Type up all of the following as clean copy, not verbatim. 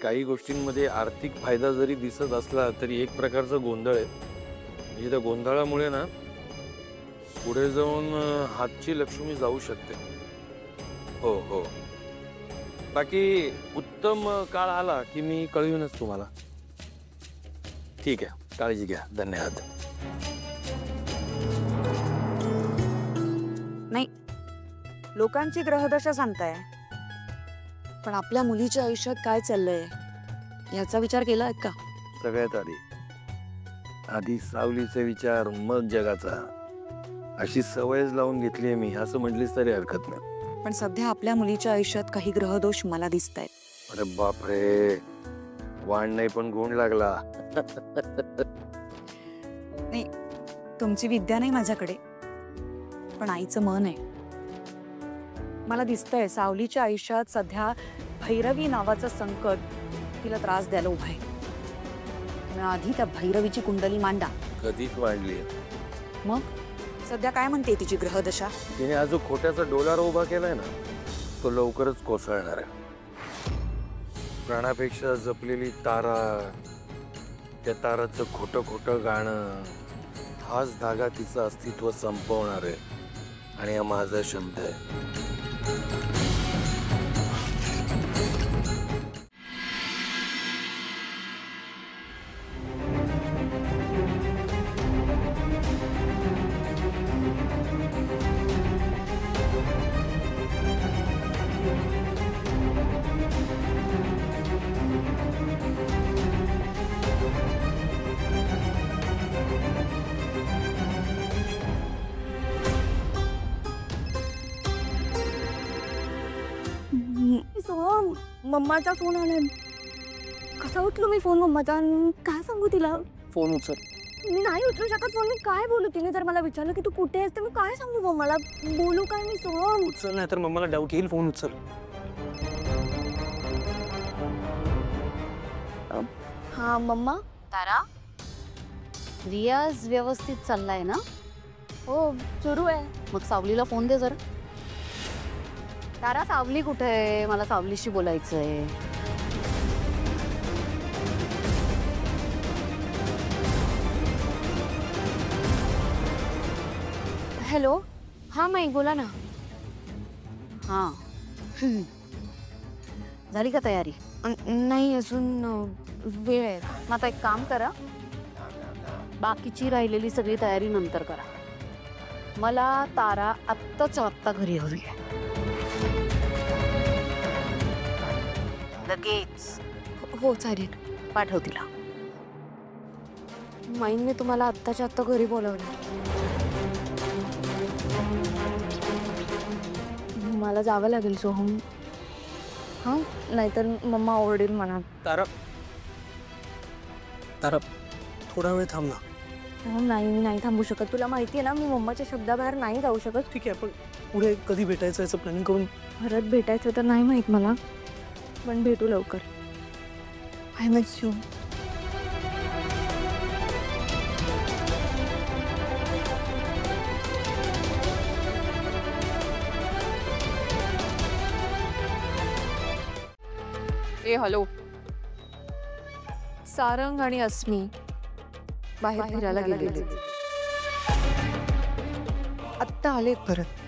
काही गोष्टींमध्ये आर्थिक फायदा जरी दिसत असला तरी एक प्रकारचा गोंधळ आहे. म्हणजे त्या गोंधळामुळे ना पुढे जाऊन हातची लक्ष्मी जाऊ शकते. हो हो. बाकी उत्तम काळ आला की मी कळवीनच तुम्हाला. ठीक आहे, काळजी घ्या. धन्यवाद. नाही, लोकांची ग्रहदशा सांगताय, पण आपल्या मुलीच्या आयुष्यात काय चाललंय याचा विचार केलाय का? सगळ्यात आधी सावलीचे विचार, मग जगाचा. अशी सवयच लावून घेतलीये मी, असं म्हटलीस तरी हरकत नाही. पण सध्या आपल्या मुलीच्या आयुष्यात काही ग्रहदोष मला दिसत आहेत. अरे बापरे, वाण नाही पण गुण लागला. नाही, तुमची विद्या नाही माझ्याकडे, पण आईचं मन आहे. मला दिसतंय सावलीच्या आयुष्यात सध्या भैरवी नावाचं संकट तिला त्रास द्यायला उभं आहे. आधी त्या भैरवीची कुंडली मांडा. कधीच वाढली. मग सध्या काय म्हणते तिची ग्रहदशा? तिने आज जो खोट्याचा डोलारा उभा केलाय ना, तो लवकरच कोसळणार आहे. प्राणापेक्षा जपलेली तारा, त्या ताराचं खोटं खोटं गाणं, हाच धागा तिचं अस्तित्व संपवणार आहे. आणि हा माझा शब्द आहे. मम्माचा फोन आलाय. कसा उठलो मी फोन मम्माचा? काय सांगू तिला? फोन उचल. मी नाही उचलू शकत फोन. मी काय बोलू? तिने जर मला विचारलं की तू कुठे आहेस तर मी काय सांगू मम्माला? बोलू काय मी? सोहम उचल, नाही तर मम्माला डाऊट येईल. फोन उचल. हा मम्मा. तारा, रियाज व्यवस्थित चाललाय ना? हो, सुरू आहे. मग सावलीला फोन दे जरा. तारा, सावली कुठे आहे? मला सावलीशी बोलायचंय. हॅलो. हा माई, बोला ना. हा. झाली का तयारी? नाही, अजून वेळ आहे. मग आता एक काम करा, बाकीची राहिलेली सगळी तयारी नंतर करा. मला तारा आत्ताच्या आत्ता घरी हवी आहे. लगेच. हो चालेल. पाठव तिला. माईंनी तुम्हाला आत्ताच्या आत्ता घरी बोलवलं. मला जावं लागेल सोहम. हां, नाहीतर मम्मा ओरडेल म्हणा. तारा, तारा, थोडा वेळ थांब ना. हो, नाही, मी नाही थांबू शकत. तुला माहिती आहे ना, मी मम्माच्या शब्दाबाहेर नाही जाऊ शकत. ठीक आहे, पण पुढे कधी भेटायचं याचं प्लॅनिंग करून. परत भेटायचं तर नाही माहीत मला, पण भेटू लवकर. I miss you. Hello. Sarang आणि अस्मी बाहेर फिरायला गेलेले. आत्ता आले परत.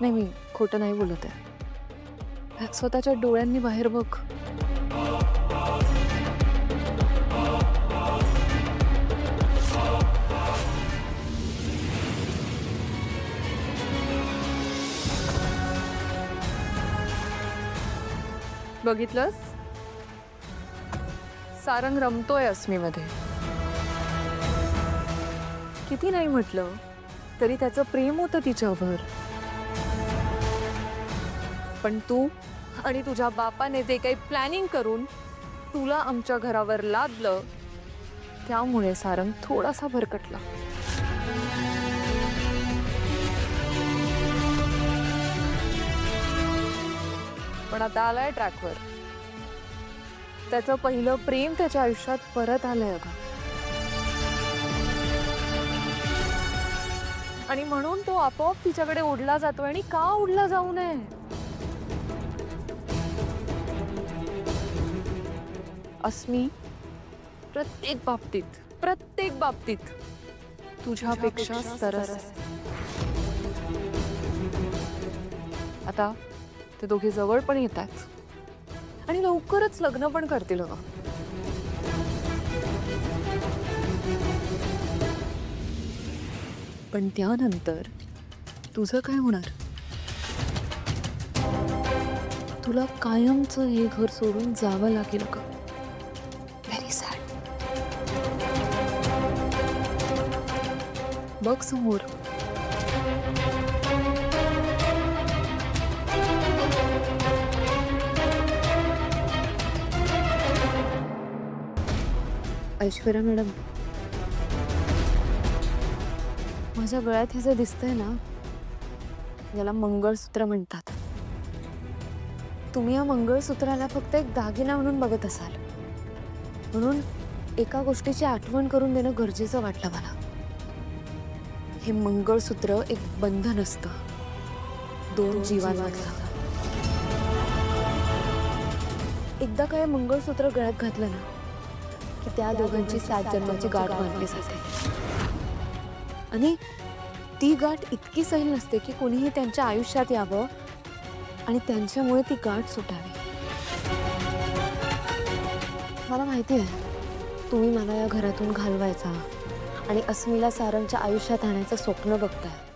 नाही, मी खोटं नाही बोलत आहे. स्वतःच्या डोळ्यांनी बाहेर बघ. बघितलंस? सारंग रमतोय अस्मीमध्ये. किती नाही म्हटलं तरी त्याचं प्रेम होतं तिच्यावर. पण तू आणि तुझ्या बापाने जे काही प्लॅनिंग करून तुला आमच्या घरावर लादलं, त्यामुळे सारंग थोडासा भरकटला. पण आता आलाय ट्रॅकवर. त्याचं पहिलं प्रेम त्याच्या आयुष्यात परत आलंय अगं. आणि म्हणून तो आपोआप तिच्याकडे ओढला जातोय. आणि का ओढला जाऊ नये? अस्मी, प्रत्येक बाबतीत तुझ्यापेक्षा सरस आहे. आता ते दोघे जवळ पण येतात आणि लवकरच लग्न पण करतील अगं. पण त्यानंतर तुझं काय होणार? तुला कायमचं हे घर सोडून जावं लागेल का? Very sad. बघ समोर. ऐश्वर्या मॅडम, माझ्या गळ्यात हे जे दिसतंय ना, याला मंगळसूत्र म्हणतात. तुम्ही या मंगळसूत्राला फक्त एक दागिना म्हणून बघत असाल, म्हणून एका गोष्टीची आठवण करून देणं गरजेचं वाटलं मला. हे मंगळसूत्र एक बंधन असतं, दोन जीवांमधलं. एकदा काय मंगळसूत्र गळ्यात घातलं ना की त्या दोघांची 7 जन्माची गाठ बांधली जाते. आणि ती गाठ इतकी सैल नसते की कोणीही त्यांच्या आयुष्यात यावं आणि त्यांच्यामुळे ती गाठ सुटावी. मला माहिती आहे तुम्ही मला या घरातून घालवायचा आणि अस्मीला सारंगच्या आयुष्यात आणायचं स्वप्न बघताय.